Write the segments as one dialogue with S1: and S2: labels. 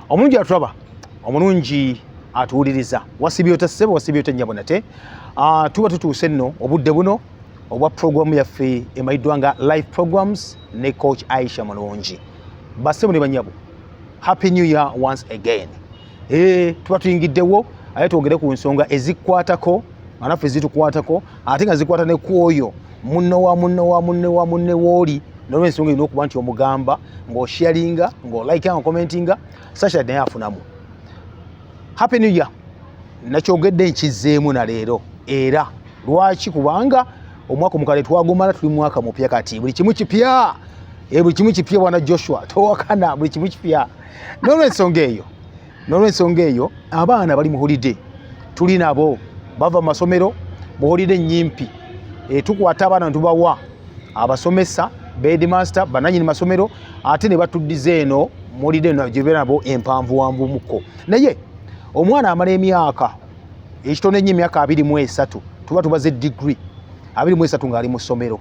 S1: Omulungi atulaba, omulungi atuwuliriza. Wasibye ota ssebo, wasibye ota nnyabo nate. Tuba tutuuse nno obudde buno obwa programu yaffe emayiddwa nga live programs ne coach Aisha Mulungi. Bassebo ne bannyabo, happy new year once again. Tuba tuyingiddewo aye twogere ku nsonga ezikwatako nga naffe zitukwatako ate nga zikwata ne ku oyo munne wooli n'olw'ensonga erina okuba nti omugamba ng'osharinga ng'olikanga ng'okomentinga Sasha naye afunamu. Happy new year nakyogedde nkizzeemu na leero era lwaki kubanga omwaka omukale twagumala tuli mwaka mupya kati buli kimu kipya buli kimu kipya bwana Joshua towakana buli kimu kipya n'olw'ensonga eyo abaana bali mu holiday tuli nabo bava mu masomero mu holiday nnyimpi tukwata abaana tubawa abasomesa bedmaster bananyini masomero ate ne batuddiza eno mu holiday gye beera nabo empanvuwanvumuko naye omwana amala emyaka ekitono ennyo emyaka 23 tuba tubaze degree 23 ng'ali mu ssomero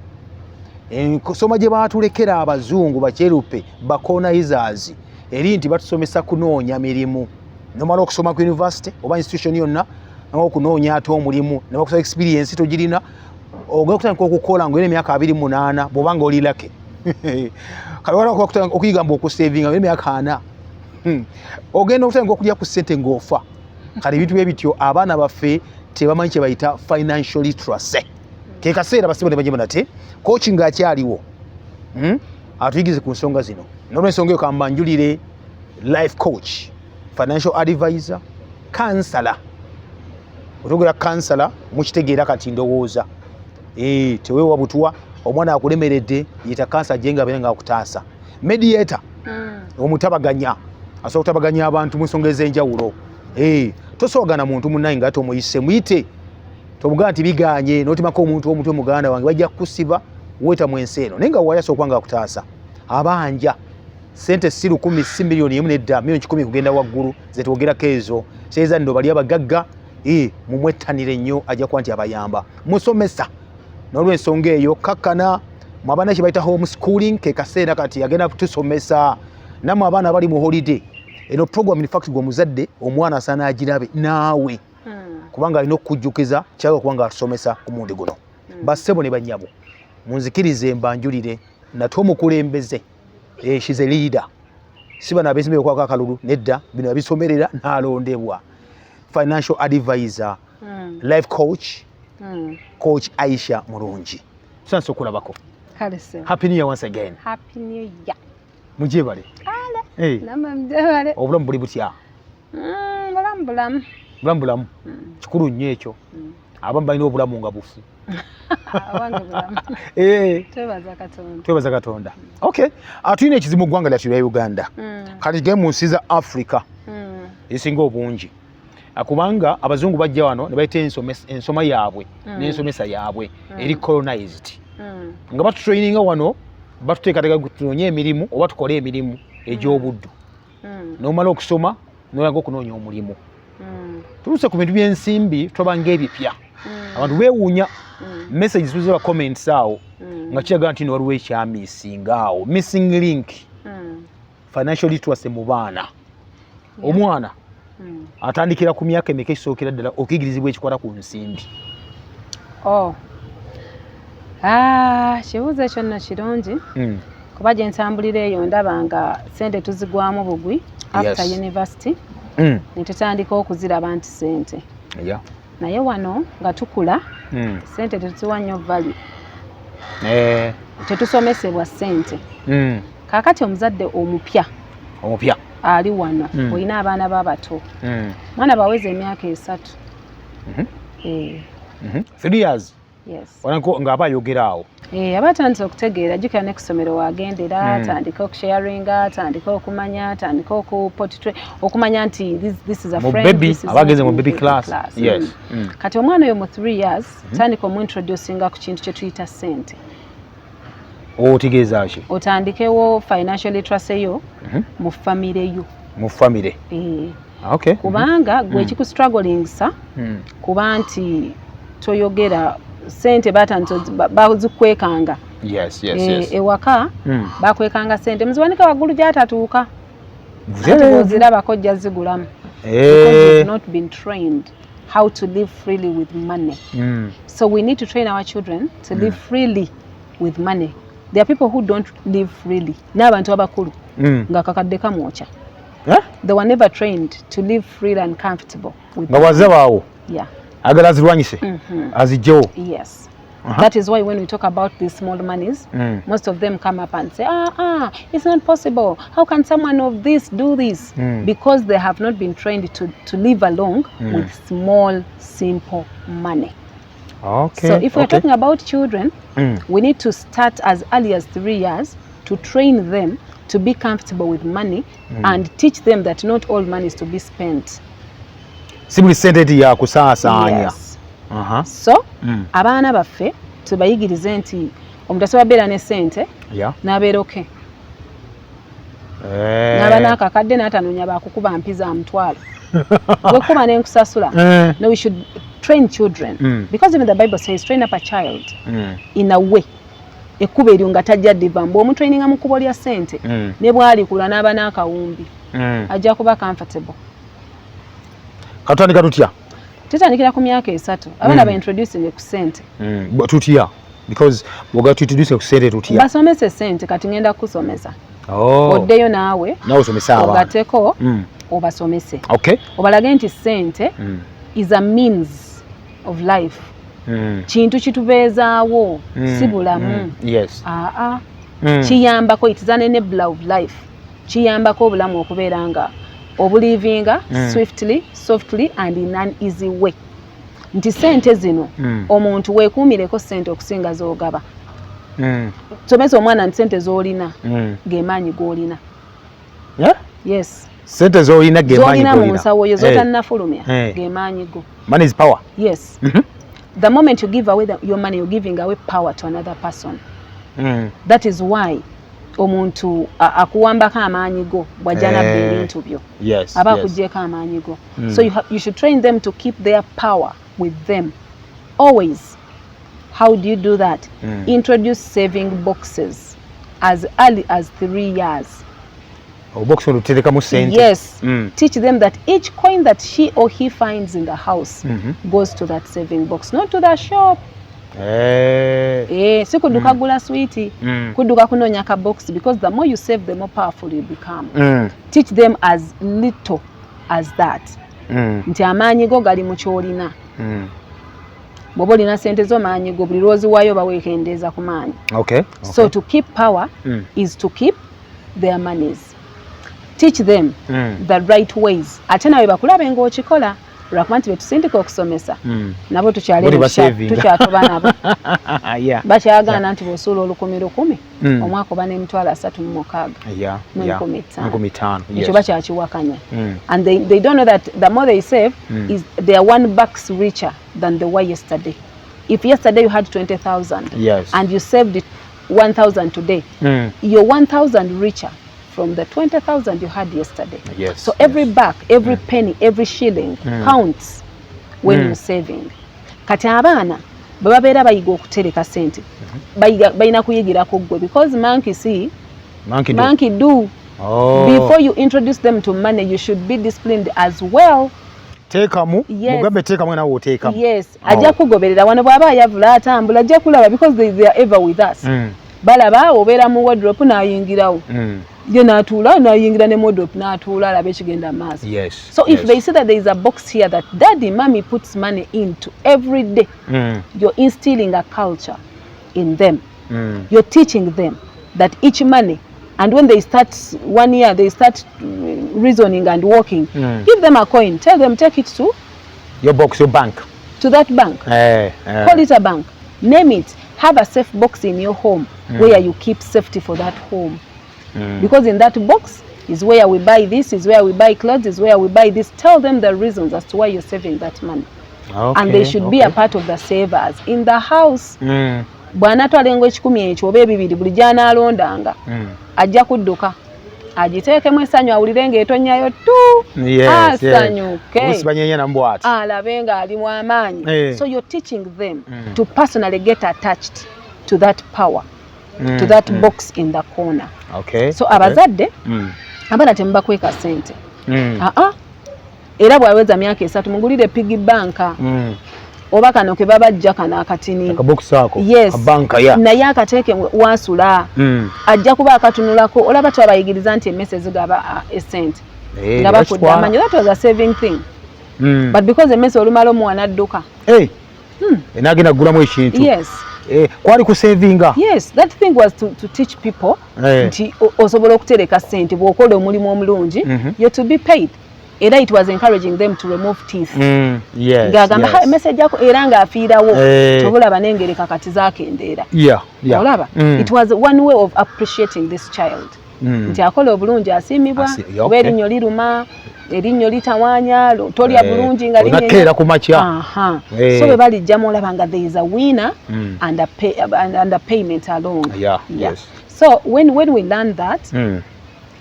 S1: ensoma gye baatulekera abazungu bakyerupe bacolonizers eri nti batusomesa kunoonya mirimu nomala okusoma ku university oba institution yonna n'okunoonya ate omulimu ne bakusaba experience togirina ogenda kutandika okukola ng'olina emyaka 28 bw'obanga oli lake kale wala okuyiga mbu okusavinga ng'olina emyaka 4 ogenda okutandika okulya ku ssente ng'ofa kale ebintu bye bityo abaana baffe tebamanyi kye bayita financial literacy ke kaseera basibo ne banyema nate coaching akyaliwo atuyigize ku nsonga zino n'olw'ensonga eyo kambanjulire life coach financial advisor counselor otogera counselor mukitegeera kati ndowooza teweewa butwa omwana akulemeredde yita counselor gye nga nga akutaasa mediator omutabaganya asobola okutabaganya abantu mu nsonga ez'enjawulo tosoogana muntu munnaye nga ate omuyise muyite tomugaa nti biganye n'otimako omuntu omutwe muganda wange bajja kukusiba weeta mu ensi eno naye nga waali asobola nga akutaasa abanja sente si 10 si miliyoni emu nedda miliyoni 10 kugenda waggulu zetwogerako ezo seeza nno bali abagagga mumwettanire nnyo ajja kuba nti abayamba musomesa n'olw'ensonga eyo kakkana mu abaana kye bayita homeschooling ke kaseera kati agenda kutusomesa nammwe abaana bali mu holiday eno program in fact gw'omuzadde omwana asaana agirabe naawe kubanga alina okukujjukiza kyaga okuba nga atusomesa ku mundi guno bassebo ne bannyabo munzikirize mbanjulire nate omukulembeze she's a leader si bano abeesimbyewo kwako akalulu nedda bino yabisomerera n'alondebwa financial advisor life coach coach Aisha Mulungi tusanse okulabako happy new year once again
S2: happy new year
S1: mujebale
S2: namwe mujebale
S1: obulamu buli butya bulamu kikulu nnyo ekyo abamu balina obulamu nga bufu twebaza Katonda okay tulina ekizibu mu ggwanga lyattu lya Uganda kati tugende mu nsi za Africa esinga obungi kubanga abazungu bajja wano ne bayita ensoma yaabwe n'ensomesa yaabwe eri colonized nga batutraininga wano batuteekateeka tunoonye emirimu oba tukole emirimu egy'obuddu n'omala okusoma n'olanga okunoonya omulimu tuluse ku bintu by'ensimbi twabanga ebipya abantu beewuunya message tuze ba comments awo nga kiraga nti waliwo ekyamisinga awo missing link financial literacy mu baana omwana atandikira ku myaka emeka ekisookera ddala okuyigirizibwa ekikwata ku nsimbi
S2: kibuuzo ekyo nno kirungi kuba gye ntambulira eyo ndaba nga sente tuzigwamu bugwi after university ne tutandika okuziraba nti sente naye wano nga tukula sente tetuziwa nnyo value tetusomesebwa sente kaakati omuzadde omupya ali wano olina abaana babato mwana baweza emyaka 3
S1: 3 years ng'aba ayogera awo
S2: aba atandise okutegeera jjukira ne ku ssomero waagendera atandika okusharinga atandika okumanya atandika okumanya nti this is a friend
S1: abagenze mu baby class
S2: kati omwana oyo mu 3 years tandika omuintroducinga ku kintu kye tuyita sente
S1: otegeeza ki
S2: otandikewo financial literacy yo mu famire yo kubanga gwe ekikustrugglingsa kuba nti toyogera sente batandise bazikwekanga ewaka bakwekanga sente muziwanika waggulu gyatatuuka bw'ozirabako ojja zigulamu because you've not been trained how to live freely with money. So we need to train our children to live freely with money. There are people who don't live freely. N'abantu abakulu nga kakadde kamwocha. They were never trained to live freely and comfortable with
S1: money.
S2: Yeah.
S1: Agala azirwanyise azijjewo.
S2: Yes. That is why when we talk about these small monies, most of them come up and say, it's not possible. How can someone of this do this? Because they have not been trained to live along with small, simple money.
S1: Okay.
S2: So if we're talking about children, we need to start as early as 3 years to train them to be comfortable with money and teach them that not all money is to be spent.
S1: Sibuli sente ya kusaasanya.
S2: Yes. So, abaana baffe tubayigirize nti omuntu asobola beera ne ssente n'abeera okay. N'aba n'akakadde n'atanoonya bakukuba mpiza mutwalo. Bwekuba n'enkusasula. No, we should train children because even the Bible says train up a child in a way. Ekkuba eryo nga tajja ddiva mbu omutraininga mu kkubo lya ssente ne bw'alikula n'aba n'akawumbi ajja kuba comfortable.
S1: Katandika tutya?
S2: Tutandikira ku myaka 3 abaana ba introducing ku ssente.
S1: Tutya because woga tuintroduce ku ssente tutya?
S2: Basomese ssente kati ngenda kusomesa. Oddeyo naawe
S1: osomesa abaana
S2: ogateko obasomese.
S1: Okay.
S2: Obalage nti ssente is a means of life. Kintu kitubeezaawo si bulamu.
S1: Yes.
S2: Kiyambako, it is an enabler of life. Kiyambako obulamu okubeera nga obulivinga swiftly, softly and in an easy way. Nti ssente zino omuntu weekuumireko ssente okusinga z'ogaba. Somesa omwana nti ssente z'olina g'emaanyi g'olina. Yes.
S1: Ssente z'olina g'emaanyi g'olina.
S2: Z'olina mu nsawo yo z'otannafulumya g'emaanyi go.
S1: Money is power.
S2: Yes. The moment you give away your money, you're giving away power to another person. That is why omuntu akuwambako amaanyi go bw'ajja nabba ebintu byo aba akuggyeeko amaanyi go. So you should train them to keep their power with them always. How do you do that? Introduce saving boxes as early as 3 years. Yes. Teach them that each coin that she or he finds in the house goes to that saving box, not to the shop. Si kuduka gula sweetie, kuduka kunonya ka box, because the more you save, the more powerful you become. Teach them as little as that. Nti amaanyi go gali mu kyolina. Bw'oba olina ssente zo maanyi go buli lwozi waayo baweekendeeza ku maanyi. So to keep power is to keep their monies. Teach them the right ways. Ate nawe bakulabe ng'okikola. Lwakuba nti betusindika okusomesa nabo tukyatoba nabo. Bakyagaana nti bw'osuula olukumi omwaka oba n'emitwalo 36 mu 15. Ekyo bakyakiwakanya. And they don't know that the more they save is they are $1 richer than they were yesterday. If yesterday you had 20,000 and you saved 1,000 today, you're 1,000 richer from the 20,000 you had yesterday. So every buck, every penny, every shilling counts when you're saving. Kati abaana bwe babeera bayiga okutereka ssente bayina kuyigirako ggwe because monkey do. Before you introduce them to money, you should be disciplined as well.
S1: Teekamu mugambe teekamu nawe oteekamu.
S2: Yes. Ajja kugoberera wano bw'aba ayavula atambula ajja kulaba because they are ever with us. Balaba obeera mu wardrobe n'ayingirawo. Ye n'atuula n'ayingira ne wardrobe n'atuula alaba ekigenda maaso. So if they see that there is a box here that daddy, mommy puts money into every day, you're instilling a culture in them. You're teaching them that each money, and when they start 1 year, they start reasoning and working. Give them a coin. Tell them take it to
S1: your box, your bank.
S2: To that bank. Call it a bank. Name it. Have a safe box in your home where you keep safety for that home. Because in that box is where we buy this, is where we buy clothes, is where we buy this. Tell them the reasons as to why you're saving that money. And they should be a part of the savers in the house. Bw'anaatwalenga ekikumi ekyo oba ebibiri buli gy'anaalondanga ajja kudduka agiteekemu essanyu awulire ng'etonnyayo asanyuke alabe ng'ali mu amaanyi. So you're teaching them to personally get attached to that power, to that box in the corner. So abazadde abaana temubakweka ssente. Era bwaweza myaka 3 mugulire piggy bank oba kano ke babajja kana akatini
S1: akabox ako
S2: banka naye akateeke wasula ajja kuba akatunulako olaba twabayigiriza nti emmese zigaba essente nga bafudde amanyi that was a saving thing but because emmese olumala omuwana adduka
S1: enagenda kugulamu ekintu kwali ku savinga.
S2: Yes, that thing was to teach people nti osobola okutereka ssente bw'okola omulimu omulungi you're to be paid. Era it was encouraging them to remove teeth. Ngagamba message yako era ngaafiirawo tobulaba n'engereka kati zaakendeera. Olaba it was one way of appreciating this child. Nti akola obulungi asiimibwa oba erinnyo liruma erinnyo litawaanya tolya bulungi nga
S1: linneera ku makya.
S2: So bwe balijjamu olaba nga there is a winner and a payment along. So when we learn that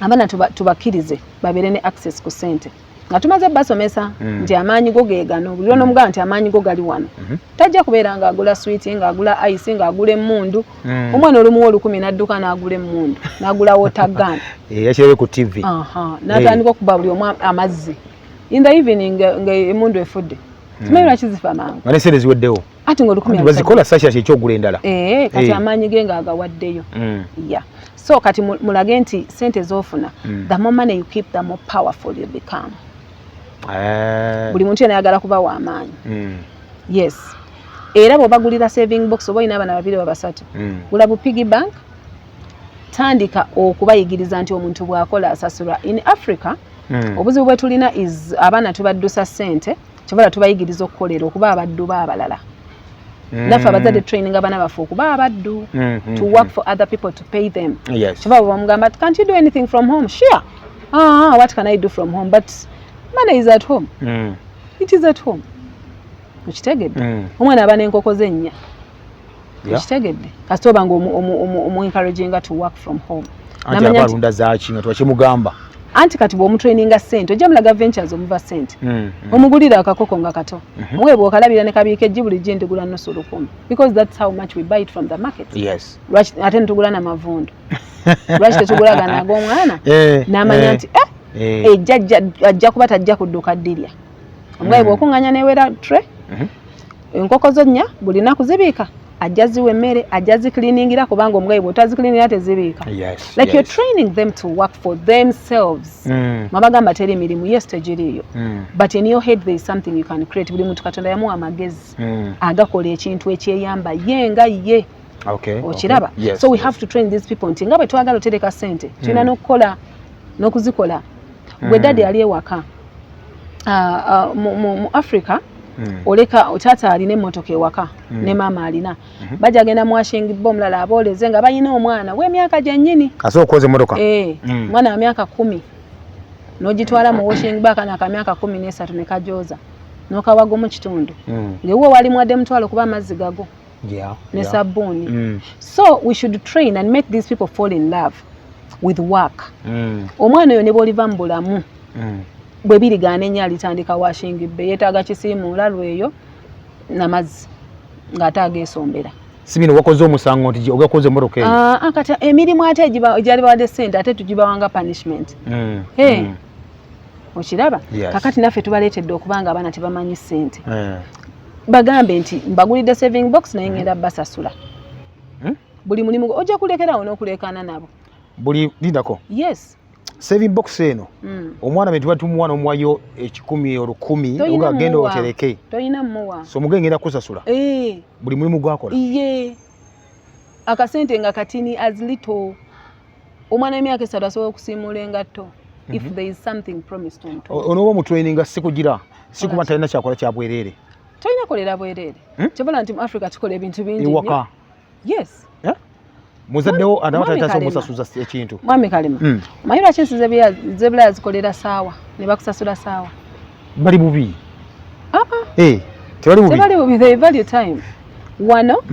S2: abaana tubakkirize babeere ne access ku ssente nga tumaze basomesa nti amaanyi go geegano buli n'omugamba nti amaanyi go gali wano tajja kubeera ng'agula switi ng'agula ice ng'agula emmundu omwana olumu 10 n'adduka n'agula emmundu n'agula wotagan
S1: yakirebe ku TV
S2: n'atandika okuba buli omu amazzi in the evening emmundu efudde simanyi lwaki zifa mangu
S1: nga n'essente ziweddewo
S2: ati nga
S1: bazikola sasha ekyogula endala
S2: kati amaanyi ge ng'agawaddeyo. So kati mulage nti sente zofuna the more money you keep the more powerful you become. Buli muntu yena ayagala kuba wa amaanyi. Yes. Era bw'obagulira saving box oba olina abaana babiri babasatu gula bu piggy bank tandika okubayigiriza nti omuntu bw'akola asasulwa. In Africa obuzibu bwe tulina is abaana tubaddusa ssente kyebala tubayigiriza okukolera okuba abaddu b'abalala. Naffe abazadde training abaana baffe okuba abaddu to work for other people to pay them. Kyeva bamugamba can't you do anything from home? Sure. What can I do from home? But money is at home. It is at home. Ukitegedde omwana aba n'enkoko ze 4 ukitegedde kasita oba nga omu encouraginga to work from home
S1: anti abalunda zaaki nga twakimugamba
S2: anti kati bw'omutraininga ssente ojja mulaga ventures omuva ssente omugulira akakoko nga kato muwe bw'okalabira ne kabiika ejji buli gye ndigula nusu 10 because that's how much we buy it from the market. Lwaki ate netugula n'amavundu lwaki tetugulaga ag'omwana n'amanya nti ajja kuba tajja kudduka ddirya omugaye bw'okuŋŋanya n'ewera tre enkoko zo 4 buli nnaku zibiika ajja ziwa emmere ajja zicleaningira kubanga omugaye bw'otazicleaningira tezibiika. Like you're training them to work for themselves. Mabagamba teri mirimu yes tegiriyo but in your head there is something you can create. Buli muntu Katonda yamuwa amagezi agakola ekintu ekyeyamba ye nga ye. Okiraba so we have to train these people nti nga bwe twagala otereka ssente tulina n'okukola n'okuzikola. Gwe dadi ali ewaka mu Africa oleka taata alina emmotoka ewaka ne maama alina bajja agenda mu washing bo omulala abooleze nga balina omwana w'emyaka gyennyini
S1: asooka okwoza emmotoka
S2: mwana wa myaka 10 n'ogitwala mu washing back n'akamyaka 13 ne kajooza n'okawago mu kitundu ng'ewuwo wali mwadde mutwalo kuba amazzi gago ne sabbuuni. So we should train and make these people fall in love with work. Omwana oyo ne bw'oliva mu bulamu bwe birigaana ennyo alitandika washing be yeetaaga kisiimuula lweyo n'amazzi ng'ate ageesombera.
S1: Si bino wakoze omusango nti ogakoze emmotoka eyo
S2: kati emirimu ate egyali bawadde ssente ate tugibawanga punishment. Okiraba kakati naffe tubaleetedde okubanga abaana tebamanyi ssente bagambe nti mbagulidde saving box naye ngenda basasula buli mulimu ojja kulekerawo n'okuleekaana nabo
S1: buli lindako.
S2: Yes.
S1: Saving box eno omwana bwe tuba tumuwana omuwayo 10 10 nga agenda otereke
S2: toyina mmuwa
S1: so mugenge ngenda kusasula buli mulimu gwakola
S2: akasente nga katini as little omwana emyaka 3 asobola okusiimula engatto if there is something promised on top.
S1: Onoba mu training nga sikugira sikuba talina kyakola kya bwereere
S2: toyina kolera bwereere kyebala nti mu Africa tukola ebintu bingi
S1: ewaka.
S2: Yes.
S1: Muzaddewo anabatayitaso omusasuza ekintu
S2: mwami Kalema manyi lwaki ensi zebula yazikolera saawa ne bakusasula saawa
S1: bali bubi
S2: tebali bubi they value time wano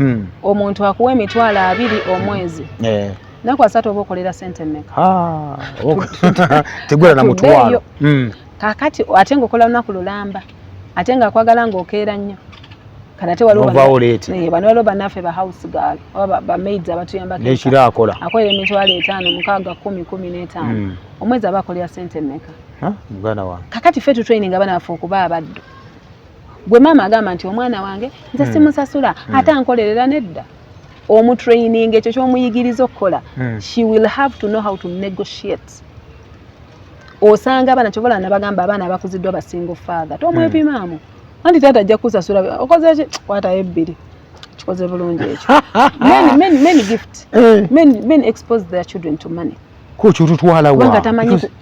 S2: omuntu akuwa emitwalo 2 omwezi naku 3 oba okolera ssente mmeka
S1: tegula na mutwalo
S2: kakati ate ng'okola lunaku lulamba ate ng'akwagala ng'okeera nnyo kanate waliwo bannaffe ba house girl oba ba maids abatuyambako
S1: nekirakola
S2: akolera emitwalo 5 6 10 15 omwezi aba akolera ssente mmeka
S1: muganda wange
S2: kakati ffe tutraining abaana baffe okuba abaddu gwe maama agamba nti omwana wange nze simusasula ate ankolerera nedda omutraining ekyo ky'omuyigiriza okukola she will have to know how to negotiate osanga abaana kyobola nabagamba abaana abakuziddwa ba single father tomwepimaamu anti taata ajja kusasula okoze ki kwatayo ebbiri kikoze bulungi ekyo many gift men expose their children to money
S1: kukyututwala wa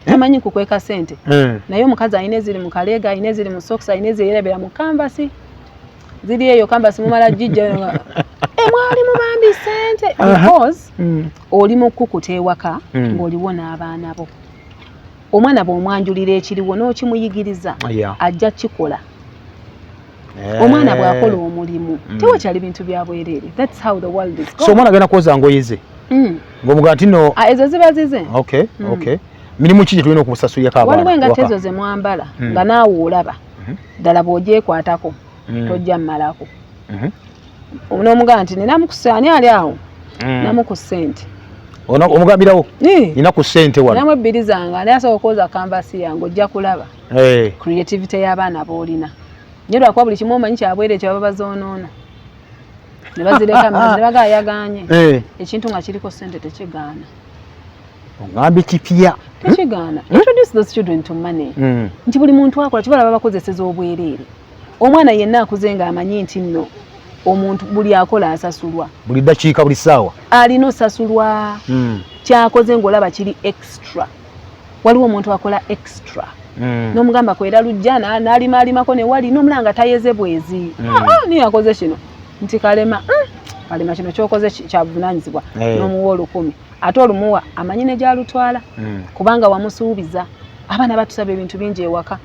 S2: tamanyi kukweka sente naye omukazi alina eziri mu kaleega alina eziri mu socks alina ezirabira mu canvas ziri eyo canvas mumala jijja mwali mubambi sente because oli mu kukuta ewaka ng'oliwo n'abaana bo omwana bw'omwanjulira ekiriwo n'okimuyigiriza ajja kikola omwana bw'akola omulimu tewakyali bintu bya bwereere that's how the world is going.
S1: So omwana agenda kwoza ngoye ze ng'omugaa nti no
S2: ezo ziba zize
S1: okay mirimu ki gye tulina okumusasulirako abaana
S2: waliwo engatte ezo ze mwambala nga naawe olaba ddala bw'ogyekwatako tojja mmalako n'omugaa nti nina mukusaani ali awo namu ku ssente
S1: omugambirawo nina ku ssente wano
S2: namu ebbiri zange ani asobola okwoza kanvasi yange ojja kulaba creativity y'abaana b'olina nye lwakuba buli kimu omanyi kyabwere ekyo baba bazoonoona ne bazireka ne bagayaganye ekintu nga kiriko ssente tekigaana
S1: ogambe kipya
S2: tekigaana introduce those children to money nti buli muntu akola kibala babakozeseza obwereere omwana yenna akuze ng'amanyi nti nno omuntu buli akola asasulwa
S1: buli ddakiika buli ssaawa
S2: alina osasulwa kyakoze ng'olaba kiri extra waliwo omuntu akola extra n'omugamba kwera lujja n'alimalimako ne wali n'omulanga tayeze bwezi niyo akoze kino nti kalema kino kyokoze kyabuvunaanyizibwa n'omuwa 10 ate olumuwa amanyi ne gyalutwala kubanga wamusuubiza abaana batusaba ebintu bingi ewaka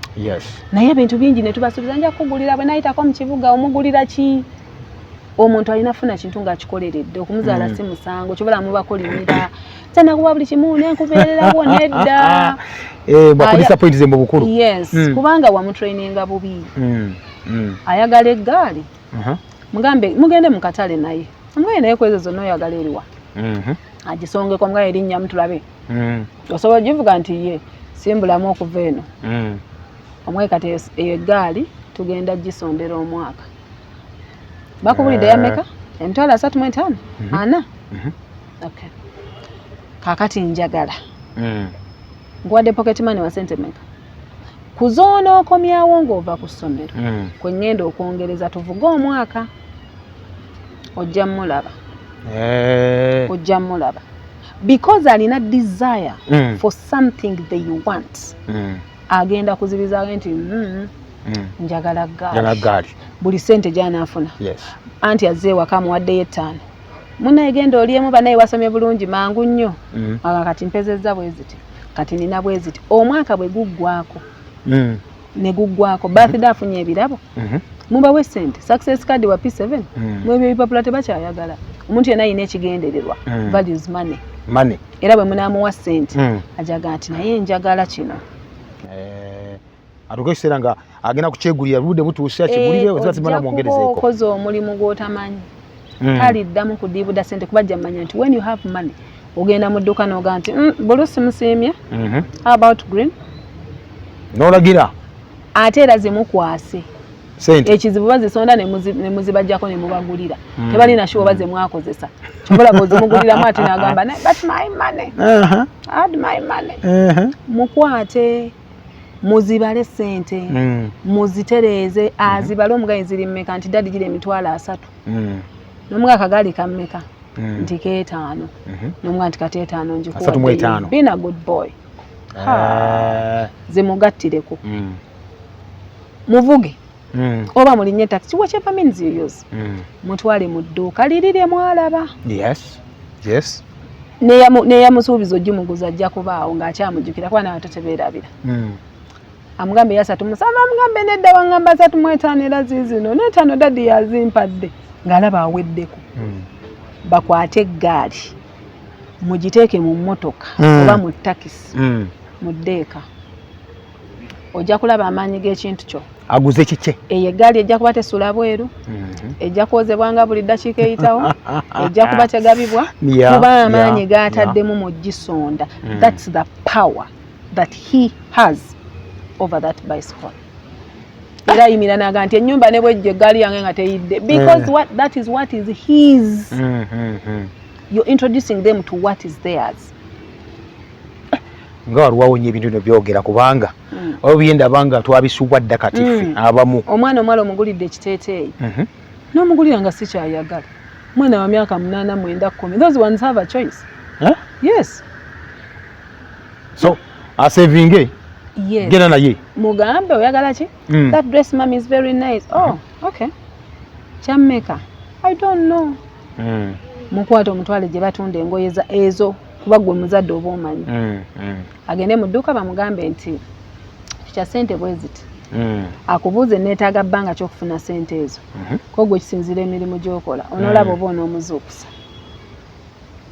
S2: naye ebintu bingi ne tubasuubiza nja kugulira bwe nayitako mu kibuga omugulira ki omuntu alina funa kintu ng'akikoleredde okumuzaala si musango kyobola mubakolimira nakuba buli kimu nenkubeererawo nedda
S1: bakudisappointize mu bukulu
S2: kubanga wamutraininga bubi ayagala eggaali mugambe mugende mu katale naye omugaye naye kwezo zonna oyagala eriwa agisongeko omugaye erinnya mutulabe osobola givuga nti ye simbulamu okuva eno omwe kati eyo eggaali tugenda gisondera omwaka bakubulidde yameka emitwalo 35 ana okay kakati njagala ngwadde pocket money wa sente meka kuzoona okomyawo ng'ova ku ssomero kwe ngenda okwongereza tuvuge omwaka ojja mulaba because alina desire for something they want agenda kuzibiza nti njagala gaali buli sente gy'anaafuna anti azze waka muwaddeyo 5 munaye genda oliemu banaye wasomye bulungi mangu nnyo kati mpezezza bweziti kati nina bweziti omwaka bwe guggwako ne guggwako birthday afunye ebirabo mubawe sente success card wa P7 mwebyo ebipapula tebakyayagala omuntu yenna ayina ekigendererwa values money era bwe munaamuwa sente ajaga nti naye njagala kino
S1: atuuka ekiseera nga agenda kukyegulira budde butuuse akigulire ozibazimana mwongerezeeko
S2: okoze omulimu gw'otamanyi taliddamu kudiibuda sente kuba ajja mmanya nti when you have money ogenda mu dduuka n'ogaa nti bulusi musiimye how about green
S1: n'olagira
S2: ate era zimukwase
S1: sente
S2: ekizibu bazisonda ne muzibajjako ne mubagulira tebalina shuwa baze mwakozesa kyobola bw'ozimuguliramu ate n'agamba but my money add my money mukwate muzibale sente muzitereeze azibale omugaye ziri mmeka nti dadi gira emitwalo 3 n'omugaye akagaali kammeka nti k5 n'omugaye nti kati 5 njikuwadde being a good boy zimugattireko muvuge oba mulinye taxi whatever means you use mutwale mu dduuka lirire mwalaba neyamusuubiza ojjumuguza ajja kubaawo ng'akyamujjukira kuba nawe totebeerabira amugambe yasatu musaba amugambe nedda wangamba 35 era zizino n'etaano dadi yazimpadde ng'alaba aweddeko bakwate eggaali mugiteeke mu mmotoka oba mu takisi muddeeka ojja kulaba amaanyi g'ekintu kyo.
S1: Aguze kike?
S2: Eyo eggaali ejja kuba tesula bweru, ejja kwozebwanga buli ddakiika eyitawo, ejja kuba tegabibwa, kuba amaanyi g'ataddemu mu gisonda. That's the power that he has over that bicycle. Era yimira naga nti ennyumba ne bwejja eggaali yange nga teyidde. Because that is what is his. You're introducing them to what is theirs.
S1: Nga waliwo nnyo ebintu bino byogera kubanga obiyenda banga twabisubwa dda katifi abamu.
S2: Omwana omuwala omugulidde ekiteeteeyi n'omugulira nga si kyayagala. Mwana wa myaka 8, 9, 10. Those ones have a choice. Yes.
S1: So asevinge.
S2: Yes.
S1: Gena naye.
S2: Mugambe oyagala ki? That dress mom is very nice. Oh, okay. Chammeka. I don't know. Mukwata omutwale gye batunda engoye ezo kuba gwe muzadde oba omanyi. Agende mu dduuka bamugambe nti kya ssente bwe ziti. Akubuuze neetaaga bbanga ky'okufuna ssente ezo. Ko gwe kisinzira emirimu gy'okola. Onoolaba oba onoomuzuukusa.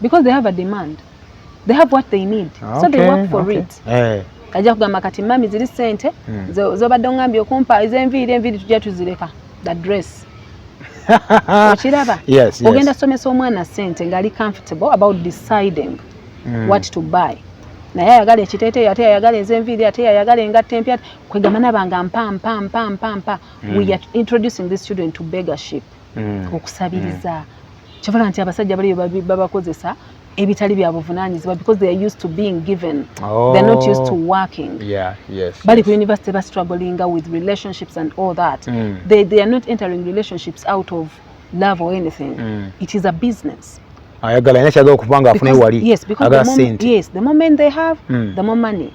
S2: Because they have a demand. They have what they need. So they work for it. Ajja kugamba kati mami ziri ssente z'obadde ongambye okumpa enviiri tujja tuzireka. The dress. Okiraba?
S1: Yes.
S2: Ogenda somesa omwana ssente ng'ali comfortable about deciding what to buy. Naye ayagala ekiteeteeyi ate ayagala ez'enviiri ate ayagala engatta empya kwegamba nabanga mpa. We are introducing these children to beggarship. Okusabiriza. Kyovala nti abasajja bali babakozesa ebitali bya buvunaanyizibwa because they are used to being given. They're not used to working. Bali ku university ba struggling with relationships and all that. They are not entering relationships out of love or anything. It is a business.
S1: Ayagala ina kyagala okuvanga afune wali.
S2: Yes, because the moment they have, the more money.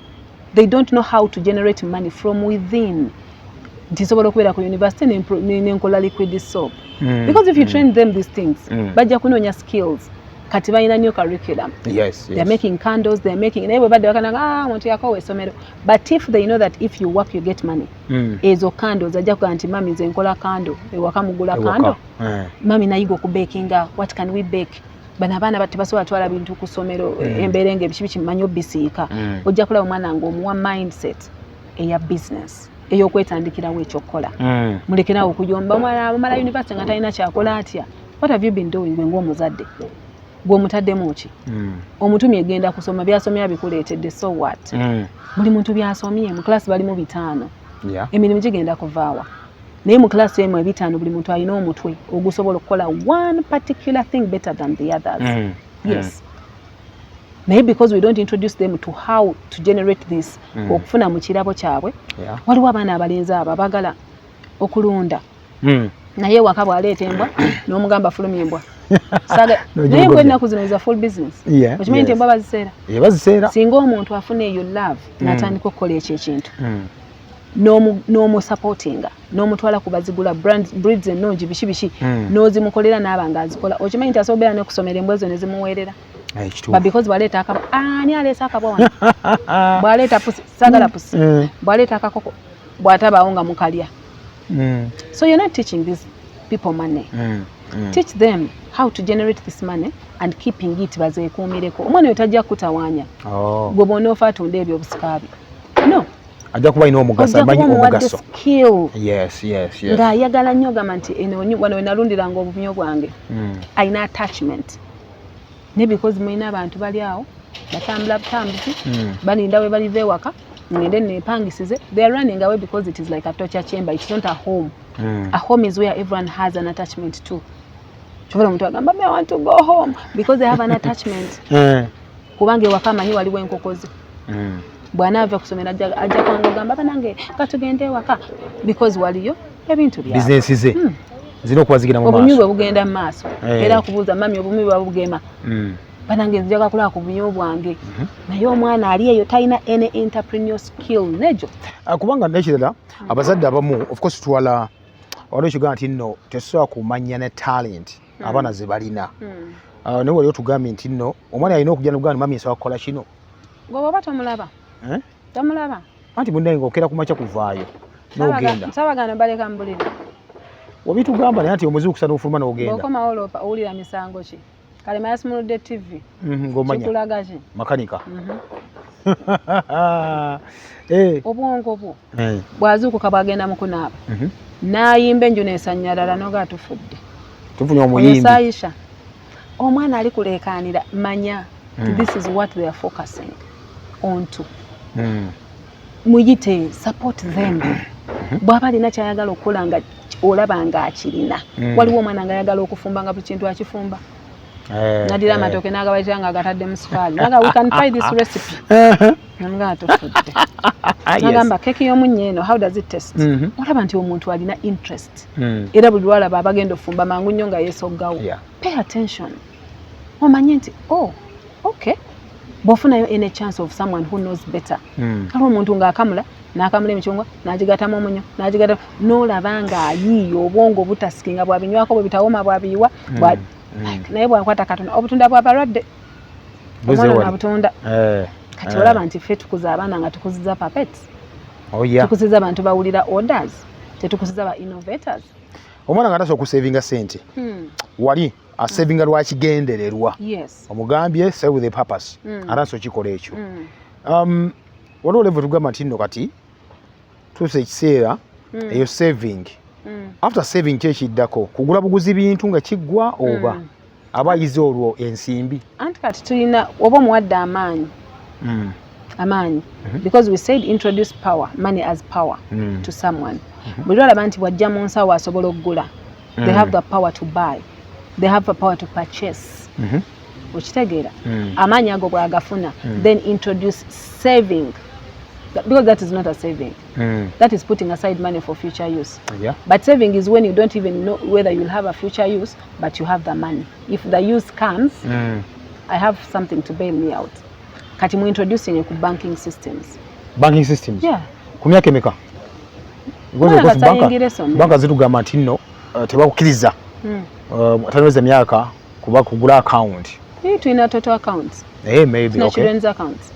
S2: They don't know how to generate money from within. Ntisobola okubeera ku university n'enkola liquid soap. Because if you train them these things, bajja kunoonya skills. Kati balina new curriculum. They're making candles, they're making naye bwe badde bakanaga omuntu yakowa essomero. But if they know that if you work you get money, ezo candles ajja kuga nti mami nze nkola candle, ewaka mugula candle. Mami nayiga okubakinga, what can we bake? Bana abaana batebasobola twala bintu ku ssomero embeera ng'ebikibi kimanyi obisiika. Ojja kulaba omwana ng'omuwa mindset eya business. Eyokwetandikirawo ekyokukola. Mulekerawo okuyomba omwana amala university nga talina kyakola atya. What have you been doing gwe ng'omuzadde? Gwe omutaddemu ki? Omutumi egenda kusoma byasomye abikuleetedde, so what? Buli muntu byasomye mu class balimu 5. Emirimu gigenda kuvaawa. Naye mu class emu 5 buli muntu alina omutwe ogusobola okukola one particular thing better than the others. Yes. Naye because we don't introduce them to how to generate this okufuna mu kirabo kyabwe, waliwo abaana abalenzi abo abagala okulunda. Naye waka bw'aleeta embwa n'omugamba fulumya embwa. Naye gwe ennaku zino is a full business. Okimanyi nti embwa baziseera. Singa omuntu afuna eyo love n'atandika okukola ekyo ekintu n'omusupportinga n'omutwala ku bazigula breeds ennungi biki n'ozimukolera n'aba ng'azikola. Okimanyi nti asobola n'okusomera embwa ezo ne zimuweerera. But because bw'aleeta akabwa, ani aleese akabwa wano? Bw'aleeta pusi, sagala pusi. Bw'aleeta akakoko, bw'atabaawo nga mukalya. So you're not teaching these people money. Teach them how to generate this money and keeping it bazeekuumireko. Omwana oyo tajja kutawaanya. Gwe bw'onoofa atunda ebyo obusikaabi. No.
S1: Ajja kuba ina omugaso, amanyi omugaso.
S2: Yes. Ng'ayagala nnyo gamba nti wano we nalundiranga obumyo bwange. Ayina attachment. Ne because mulina abantu bali awo batambula butambuzi balinda we baliva ewaka ngende nepangisize. They are running away because it is like a torture chamber. It's not a home. A home is where everyone has an attachment to. Chovola omuntu agamba I want to go home because they have an attachment. Kubanga ewaka amanyi waliwo enkokozi. Bw'anaava kusomera ajja kwanga ogamba banange katugende ewaka because waliyo ebintu byawe.
S1: Business ze. Zino okubazigira mu maaso.
S2: Obumyu bwe bugenda mu maaso. Era akubuuza mami obumyu bwe bugema. Banange njaga kulaba ku bumyu bwange. Naye omwana ali eyo talina any entrepreneurial skill nejo.
S1: Kubanga nekirala abazadde abamu of course twala waliwo ekigambo nti nno tetusobola kumanya ne talent abaana ze balina. Naye waliwo tugambye nti nno omwana alina okujja n'okugamba mami nsobola kukola kino.
S2: Gwe oba tomulaba. Tomulaba.
S1: Anti mundaye ng'okera kumakya kuvaayo n'ogenda.
S2: Nsabagana baleka mbulira.
S1: Wabitugamba naye nti omuzuukusa n'ofuluma n'ogenda.
S2: Bw'okomawo oloopa owulira misango ki? Kale mayasumuludde TV.
S1: Ng'omanya.
S2: Kikulaga ki?
S1: Makanika.
S2: obwongo bwo bwazuukuka bwagenda mu kunaaba n'ayimba enju n'esanyalala noga atufudde
S1: tufunye omuyimbi
S2: Saisha omwana ali kuleekaanira manya this is what they are focusing on to muyite support them bw'aba alina kyayagala okukola nga olaba nga akirina waliwo omwana nga ayagala okufumba nga buli kintu akifumba nadira amatooke n'agabalira nga agatadde mu sukaali naga we can try this recipe nga atufudde nagamba keki y'omunnyo eno how does it taste olaba nti omuntu alina interest era buli lwalaba abagenda ofumba mangu nnyo nga yeesoggawo pay attention omanye nti okay bw'ofunayo any chance of someone who knows better kale omuntu ng'akamula n'akamula emicungwa n'agigatamu omunyo n'agigatamu n'olaba ng'ayiiya obwongo butasikinga bwabinywako bwe bitawoma bwabiyiwa naye bwakwata katonda obutunda bw'abalwadde omwana nabutunda kati olaba nti ffe tukuza abaana nga tukuziza puppets tukuziza abantu bawulira orders tetukuziza ba innovators
S1: omwana nga tasobola okusevinga sente wali asevinga lwakigendererwa omugambye save with a purpose ate asobola kikola ekyo waliwo level tugamba nti nno kati tuuse ekiseera eyo saving after saving kyekiddako kugula buguzi bintu nga kiggwa oba aba ayize olwo ensimbi
S2: anti kati tulina oba omuwadde amaanyi because we said introduce power money as power to someone buli lwalaba nti bwajja mu nsawo asobola okugula they have the power to buy they have the power to purchase okitegeera amaanyi ago bwagafuna then introduce saving because that is not a saving that is putting aside money for future use but saving is when you don't even know whether you'll have a future use but you have the money if the use comes I have something to bail me out kati mu introducing ku banking systems ku myaka emeka banka
S1: zitugamba nti nno tebakukkiriza tanweza myaka kuba kugula account
S2: tulina total accounts
S1: maybe
S2: children's accounts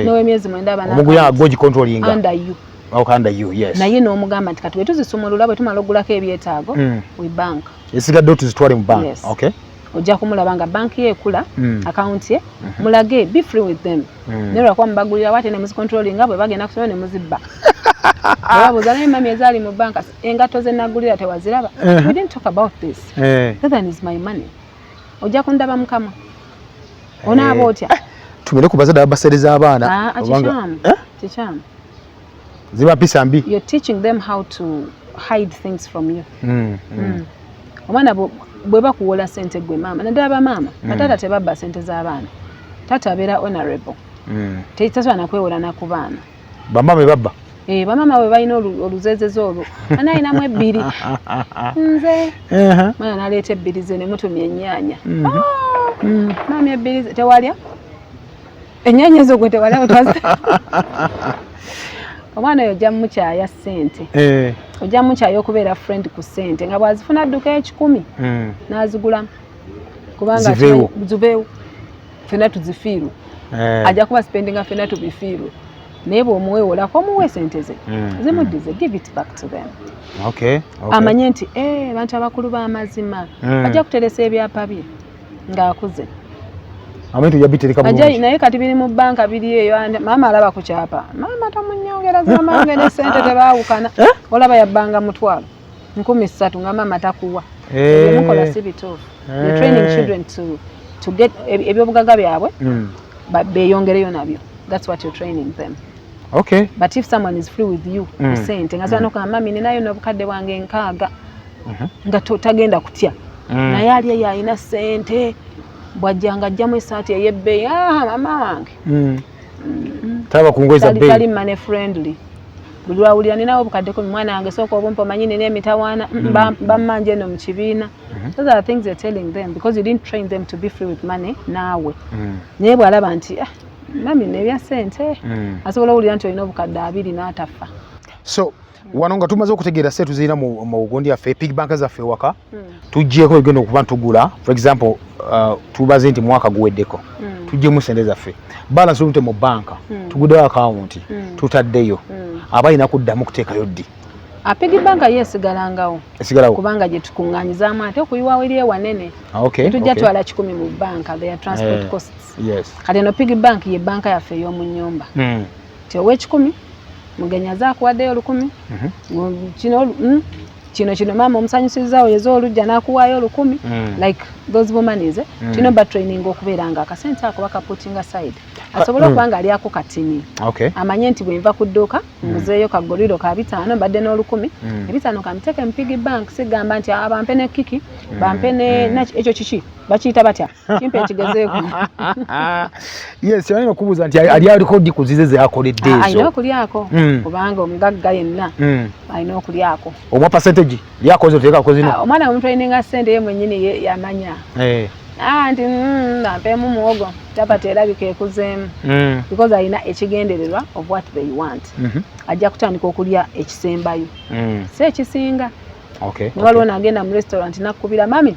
S2: no emyezi mwenda abana
S1: omuguya goji controlling
S2: under you yes naye n'omugamba nti kati wetuzisumulula bwe tumala okugulako ebyetaago we bank
S1: esigadde otuzitwale mu bank okay
S2: ojja kumulaba nga banki ye ekula account ye mulage be free with them naye lwakuba mubagulira wate ne muzicontrollinga bwe bagenda kusobola ne muzibba babuuza naye mami ezaali mu banka engatto ze nagulira tewaziraba we didn't talk about this that is my money ojja kundaba mukama onaaba otya
S1: tumere ku bazadde abasereza abaana
S2: kikyamu
S1: ziba mpisa mbi
S2: you're teaching them how to hide things from you omwana bwe bakuwola sente gwe maama naddala bamaama bataata tebabba sente z'abaana taata abeera honorable tasobola nakwewola naku baana
S1: bamaama bebabba
S2: bamaama bwe balina oluzezeze olwo ana ayinamu ebbiri nze mwana naleeta ebbiri ze ne mutumya ennyaanya maami ebbiri ze tewalya ennyaanya ezo gwe tewalya omwana oyo ojja mumukyaya ssente ojja mumukyaya okubeera friend ku ssente nga bwazifuna adduka 10 n'azigulamu kubanga ziveewo fena tuzifiirwe ajja kuba spendinga fena tubifiirwe naye bw'omuweewolako omuwe sente ze zimuddize give it back to them amanye nti abantu abakulu b'amazima ajja kuteresa ebyapa bye ng'akuze naye kati biri mu banka biri eyo maama alaba ku kyapa maama tomunyongera zamange ne sente tebaawukana olaba yabbanga mutwalo 3,000 nga maama takuwa emukola si bituufu you're training children to get ebyobugaga byabwe beeyongereyo nabyo that's what you're training them but if someone is free with you sente nga sobola nokugamba mami ninayo n'obukadde bwange 6 nga tagenda kutya naye ali eyo alina sente bwajjanga ajjamu esaati ey'ebbeeyi mama wange tali money friendly buli lwawulira ninawo obukadde 10 mwana wange sooka obumpa omanyi nina emitawaana bammanje eno mu kibiina those are things you're telling them because you didn't train them to be free with money naawe naye bw'alaba nti mami nebya sente asobola owulira nti olina obukadde 2 n'atafa
S1: so wano nga tumaze okutegeera sente tuzirina mu bugondi yaffe pig bank zaffe ewaka tuggyeko egenda okuba ntugula for example tubaze nti mwaka guweddeko tuggyemu sente zaffe balance olunte mu banka tuguddeyo akawunti tutaddeyo aba alina kuddamu kuteekayo ddi
S2: Piggy bank yesigalangawo kubanga gye tukuŋŋaanyizaamu ate okuyiwawo eri ewanene tujja twala 10 mu banka their transport costs. Kati eno piggy bank ye banka yaffe ey'omu nnyumba ti ow'ekikumi mugenya zaakuwaddeyo 10,000 kino maama omusanyusizaawo yeza olujja n'akuwaayo 10,000 like those women is kino ba training okubeera nga akasente ako bakaputinga side asobole okuba nga alyako katini amanye nti bwenva ku dduuka nguzeeyo kagoliro ka 5 mbadde n'10,000 5 kamiteeke mu piggy bank sigamba nti bampe ne kiki bampe ekyo kiki bakiyita batya kimpe ekigezeeko.
S1: Yes, yanina okubuuza nti ali aliko ddi ku zize zeyakoledde ezo?
S2: Alina okulyako kubanga omugagga yenna alina okulyako.
S1: Omwa percentage lyakoze oteekako zino?
S2: Omwana omutraininga ssente ye mwennyini yamanya nti ampeemu muwogo tapati erabika ekuzeemu because alina ekigendererwa of what they want. Ajja kutandika okulya ekisembayo si ekisinga. Waliwo n'agenda mu restaurant nakkubira mami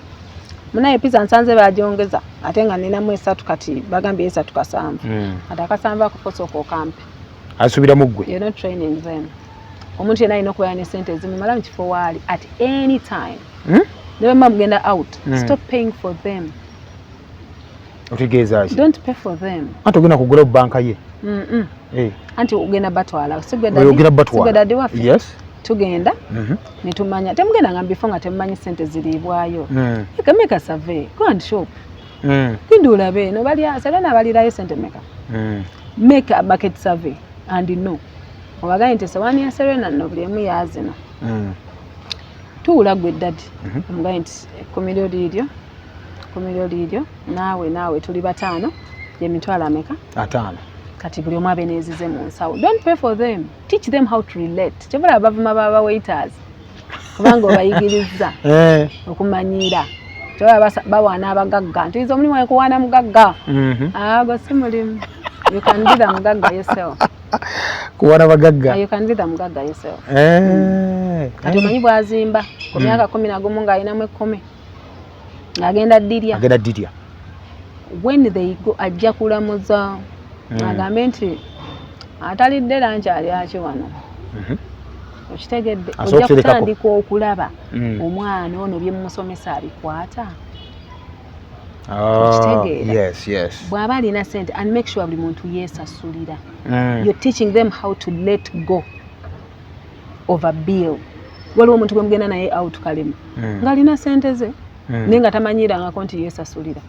S2: munaye pizza nsanze bagyongeza ate nga ninamu 3 kati bagambye 3 kasanvu ate akasanvu akakosooka okampe
S1: asubira mu ggwe.
S2: You're not training them. Omuntu yenna alina okubeera ne ssente ezimumala mu kifo waali at any time. Never mugenda out. Stop paying for them.
S1: Otegeeza ki?
S2: Don't pay for them.
S1: Anti ogenda kugula banka ye.
S2: Anti ogenda batwala.
S1: Ogenda batwala. Yes.
S2: Tugenda ne tumanya temugenda nga bifo nga temumanyi ssente ziriibwayo. Make a survey. Go and shop. Genda olabe no balya Serena balirayo ssente meka. Make a market survey and know. Obagaye nti sewani ya Serena no buli emu yazino. Tuula gwe ddadi omugaye nti ekkomero liryo naawe tuli 5 y'emitwalo ameka? 5. Kati buli omu abe neezize mu nsawo. Don't pay for them. Teach them how to relate. Kyebala abavuma baba waiters kubanga obayigiriza okumanyira bawaana abagagga nti izo omulimu ekuwaana mugagga gwe si mulimu. You can be the mugagga yourself.
S1: Kuwaana bagagga.
S2: You can be the mugagga yourself. Kati omanyi bwazimba ku myaka 11 ng'alinamu 10 ng'agenda ddirya. When they go ajja kulamuza agambe nti atalidde lanchi alyaki wano. Okitegedde ojja kutandika okulaba omwana ono bye mumusomesa abikwata. Yes. Bw'aba alina ssente and make sure buli muntu yeesasulira. You're teaching them how to let go of a bill. Waliwo omuntu gwe mugenda naye out kalemu ng'alina ssente ze naye nga tamanyirangako nti yeesasulira.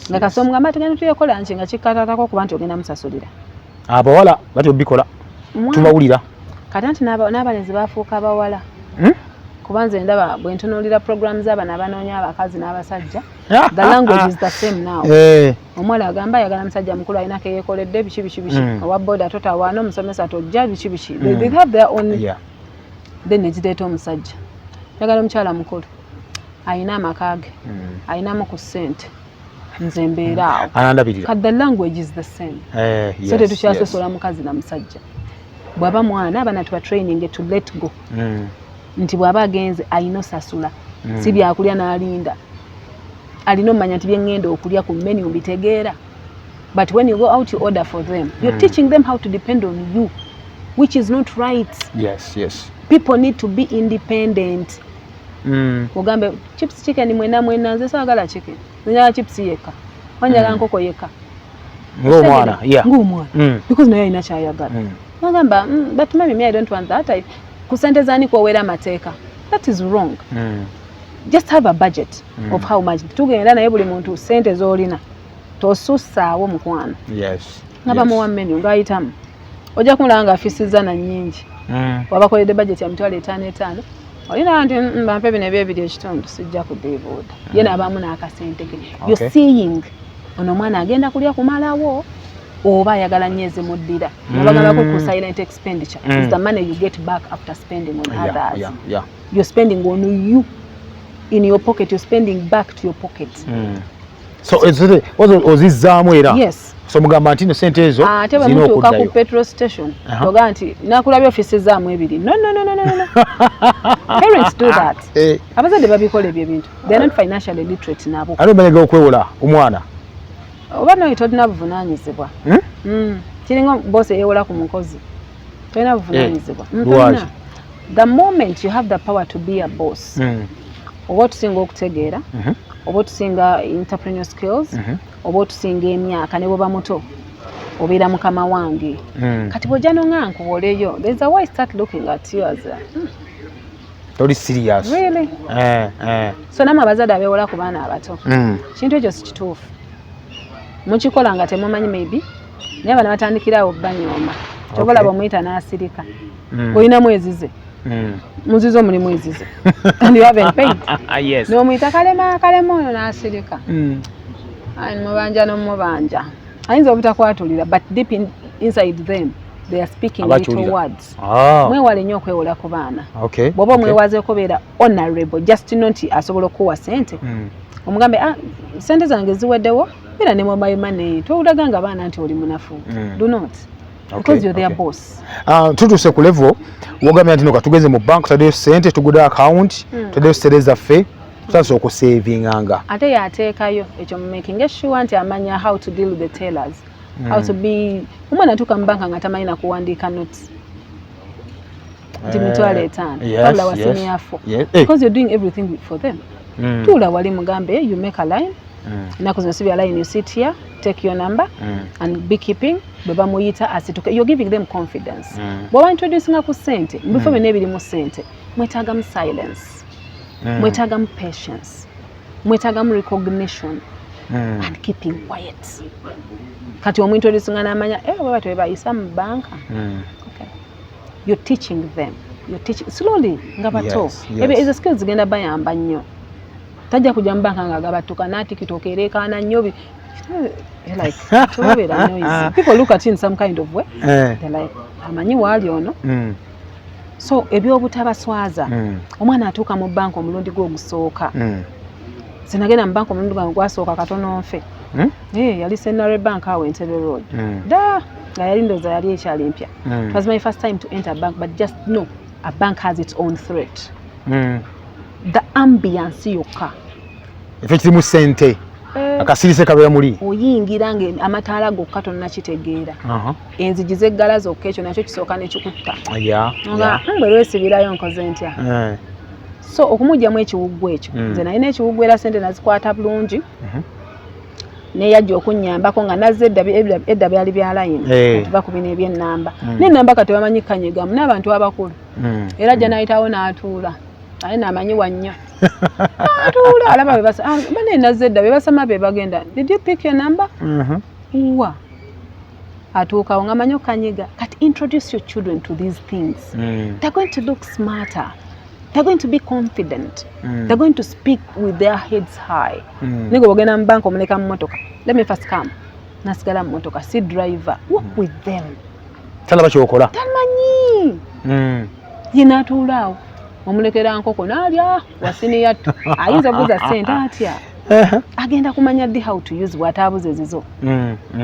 S2: Nga kasita omugamba tugenda tuyekola nki nga kikkatatako kuba nti ogenda musasulira.
S1: Abawala batyo bikola tubawulira.
S2: Kati anti n'abalenzi bafuuka abawala. Kuba nze ndaba bwe ntunuulira programs z'abana abanoonya abakazi n'abasajja. The language is the same now. Omuwala agamba ayagala musajja mukulu alina ke yeekoledde biki. Owa boda totawaana omusomesa tojja biki. They have their own. Then nekireeta omusajja. Yagala omukyala mukulu. Alina amaka ge. Alinamu ku ssente. Nze mbeera awo. Kati the language is the same. So tetukyasosola mukazi na musajja. Bw'aba mwana abana tuba training to let go. Nti bw'aba agenze alina osasula. Si byakulya n'alinda. Alina omanya nti byengenda okulya ku menu mbitegeera. But when you go out you order for them. You're teaching them how to depend on you, which is not right.
S1: Yes.
S2: People need to be independent. Ogambe chips chicken mwena nze saagala chicken. Njagala chips yekka. Wanjagala nkoko yekka.
S1: Ng'omwana.
S2: Because naye alina kyayagala. Ogamba but mommy I don't want that. Ku ssente zaani kwowera amateeka. That is wrong. Just have a budget of how much. Tugenda naye buli muntu ssente z'olina tosussaawo mukwano. Ngaba mu one menu ng'ayitamu. Ojja kumulaba ng'afisizza na nnyingi. Wabakoledde budget ya mitwalo 5 olina nti bampe bino ebyebiri ekitundu sijja kudeebooda ye n'abaamu n'akasente ke. You're seeing ono omwana agenda kulya kumalawo oba ayagala nnyo ezimuddira nabagambako ku silent expenditure is the money you get back after spending on others. You're spending on you in your pocket, you're spending back to your pocket.
S1: So ozizzaamu era?
S2: Yes.
S1: So mugamba nti no sente ezo
S2: ate bwe mutuuka ku petrol station toga nti nakulabya ofisi zaamu ebiri. No. Parents do that. Abazadde babikola ebyo ebintu. They are not financially literate nabo.
S1: Ali omenyega okwewola omwana
S2: oba naye tolina buvunaanyizibwa. Kiringa bosi eyewola ku mukozi tolina buvunaanyizibwa. the moment you have the power to be a boss, oba otusinga okutegeera, oba otusinga entrepreneurial skills, oba otusinga emyaka ne bwoba muto obeera mukama wange. Kati bw'ojja nonga nkuboleyo, there's a way I start looking at you as a
S1: toli serious.
S2: Really? So namwe abazadde abeewola ku baana abato. Kintu ekyo si kituufu. Mukikola nga temumanyi maybe, naye bana batandikirawo banyooma. Kyobola bw'omuyita n'asirika. Olina mwezi ze. Muzizo omulimu ezize. And you haven't paid.
S1: Yes.
S2: N'omuyita kalema ono n'asirika. Ayi mubanja. Ayinza obutakwatulira, but deep inside them they are speaking little words. Mwewale nnyo okwewola ku baana. Bw'oba omwewazeeko beera honorable, just nti asobola okuwa ssente. Omugambe ssente zange ziweddewo, beera ne mobile money. Towulaga nga baana nti oli munafu. Do not. Because you're their boss.
S1: Tutuse ku level wogambye nti noka tugeze mu bank taddeyo ssente tugude account taddeyo ssente zaffe tutandise okusavinganga.
S2: Ate yateekayo ekyo making sure nti amanya how to deal with the tellers. How to be umwana atuuka mu banka nga tamanyi na kuwandiika notes. Nti mitwalo 5 wabula wasimyafo. Because you're doing everything for them. Tuula wali mugambe you make a line. Naku zino sibya line, you sit here, take your number and be keeping. Baba muyita asituke. You're giving them confidence. Bwaba introducing ku ssente, mbifo bene ebiri mu ssente, mwetaaga mu silence. Mwetaaga mu patience. Mwetaaga mu recognition and keeping quiet. Kati omuintroducing n'amanya baba twebayisa mu banka. Okay. You're teaching them. You're teaching slowly nga bato. Ezo skills zigenda bayamba nnyo. Tajja kujja mu banka nga agabatuka n'atikitoka ereekaana nnyo. Like noise. People look at you in some kind of way. They're like, amanyi wali ono. So ebyobutabaswaza. Omwana atuuka mu banka omulundi gw'ogusooka. Sinagenda mu banka omulundi gw'asooka katono nfe. Yali Central Bank awo Entebbe Road. Nga yali ndowooza yali ekyali mpya. It was my first time to enter a bank, but just know a bank has its own threat. The ambience yokka.
S1: Efe kirimu ssente. Akasirise kabeera muli.
S2: Oyingira nga amataala gokka tonna kitegeera. Enzigi z'eggala zokka ekyo nakyo kisooka ne kikutta. Bwe lwesibirayo nkoze ntya. So okumugyamu ekiwuggu ekyo. Nze nalina ekiwuggu era ssente nazikwata bulungi. Neyajja okunnyambako nga nazze edda byali bya layini. Tuva ku bino eby'ennamba. N'ennamba kati bamanyi kanyigamu n'abantu abakulu. Era ajja n'ayitawo n'atuula. Aye n'amanyi wannyo. Atuula alaba be basa. Bane nazze edda be basama be bagenda. Did you pick your number? Wa. Atuukawo nga manyi okanyiga. Kati introduce your children to these things. They're going to look smarter. They're going to be confident. They're going to speak with their heads high. Nigo bagenda mu bank omuleka mu motoka. Let me first come. Nasigala mu motoka. See driver. Walk with them.
S1: Talaba kyokola.
S2: Tamanyi. Yina atuulaawo. Omulekera nkoko n'alya wasini yattu. Ayinza kuza ssente atya. Agenda kumanya ddi how to use bw'ataabuze ezizo.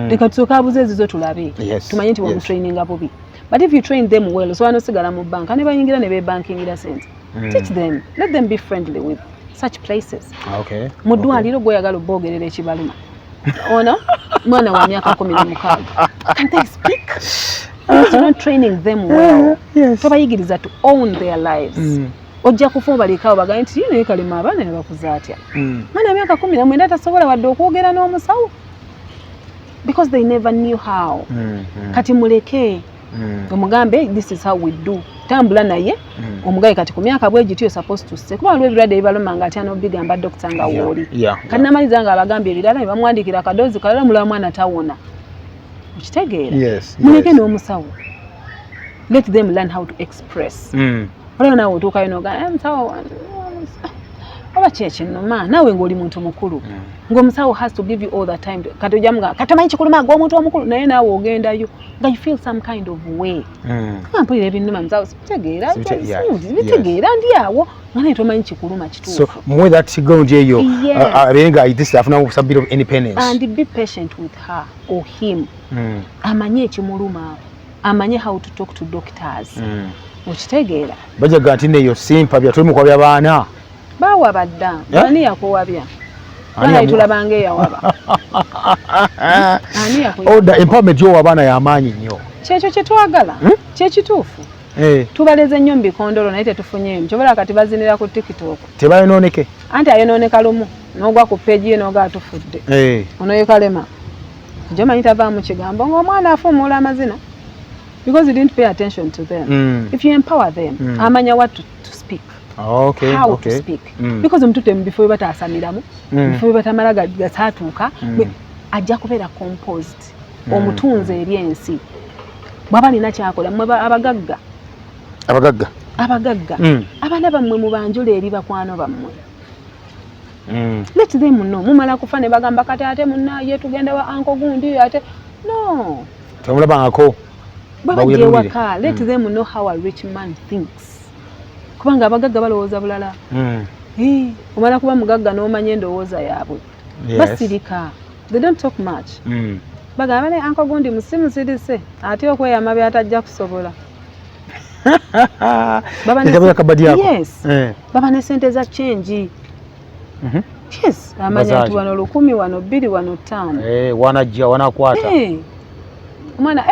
S2: Leka tusooka abuze ezizo tulabe. Tumanye nti wamutraininga bubi. But if you train them well, so anosigala mu banka ne bayingira ne bebankingira ssente. Teach them. Let them be friendly with such places.
S1: Okay.
S2: Mu ddwaliro gw'oyagala oboogerera ekibaluma. Ono mwana wa myaka 16. Can they speak? You're not training them well. Tobayigiriza to own their lives. Ojja kufa balikawo bagaye nti yino kalima abaana ne bakuza atya. Mwana myaka 19 tasobola wadde okwogera n'omusawo. Because they never knew how. Kati muleke. Omugambe this is how we do. Tambula naye omugaye kati ku myaka bwe gityo supposed to say. Kuba lwe birwadde ebibaluma nga atya n'obigamba doctor nga wooli. Kati namaliza nga abagambye ebirala ne bamwandikira akadoozi kalala mulala mwana tawona. Ukitegeera. Muleke n'omusawo. Let them learn how to express. Olwo naawe otuukayo n'ogamba musawo oba kyekinnuma naawe ng'oli muntu mukulu. Ng'omusawo has to give you all the time. Kati ojja muga kati omanyi kikuluma gw'omuntu omukulu naye naawe ogendayo nga you feel some kind of way. Mpulira ebinnuma musawo sibitegeera. Bitegeera ndi awo nga naye tomanyi kikuluma kituufu.
S1: So muwe that ground eyo abenga ayitisa afunamu a bit of independence.
S2: And be patient with her or him. Amanye ekimuluma. Amanye how to talk to doctors. Ukitegeera.
S1: Bajaga nti neyo simpa bya tuli mu kwabya baana.
S2: Bawa badda. Ani yakuwabya? Ani tulabanga eyawaba. Ani yakuwabya?
S1: Oda empowerment yo abaana y'amaanyi nnyo.
S2: Kyekyo kye twagala. Kye kituufu. tubaleze nnyo mu bikondolo naye tetufunyeemu kyobola kati bazinira ku TikTok
S1: tebayonooneke
S2: anti ayonooneka lumu n'ogwa ku peegi ye n'oga atufudde ono ye Kalema jo manyi tavaamu kigambo ng'omwana afuumuula amazina because you didn't pay attention to them if you empower them amanya what to speak how to speak because omutute mu bifo bye bataasamiramu bifo bye batamala gasaatuuka ajja kubeera composed omutunze eri ensi bwaba nina kyakola mmwe abagagga abaana bammwe mubanjula eri bakwano bammwe let them know mumala kufa ne bagamba kati ate munnaye tugenda wa anko gundi ate no
S1: temulabangako
S2: babajje waka let them know how a rich man thinks kubanga abagagga balowooza bulala omala kuba mugagga n'omanya endowooza yaabwe basirika they don't talk much bagamba ne anko gundi musimu sirise ate okweyama byatajja kusobola baba ne sente za change yes amanya ati wano 10 wano 2 wano 5
S1: wanajja wanakwata
S2: omwana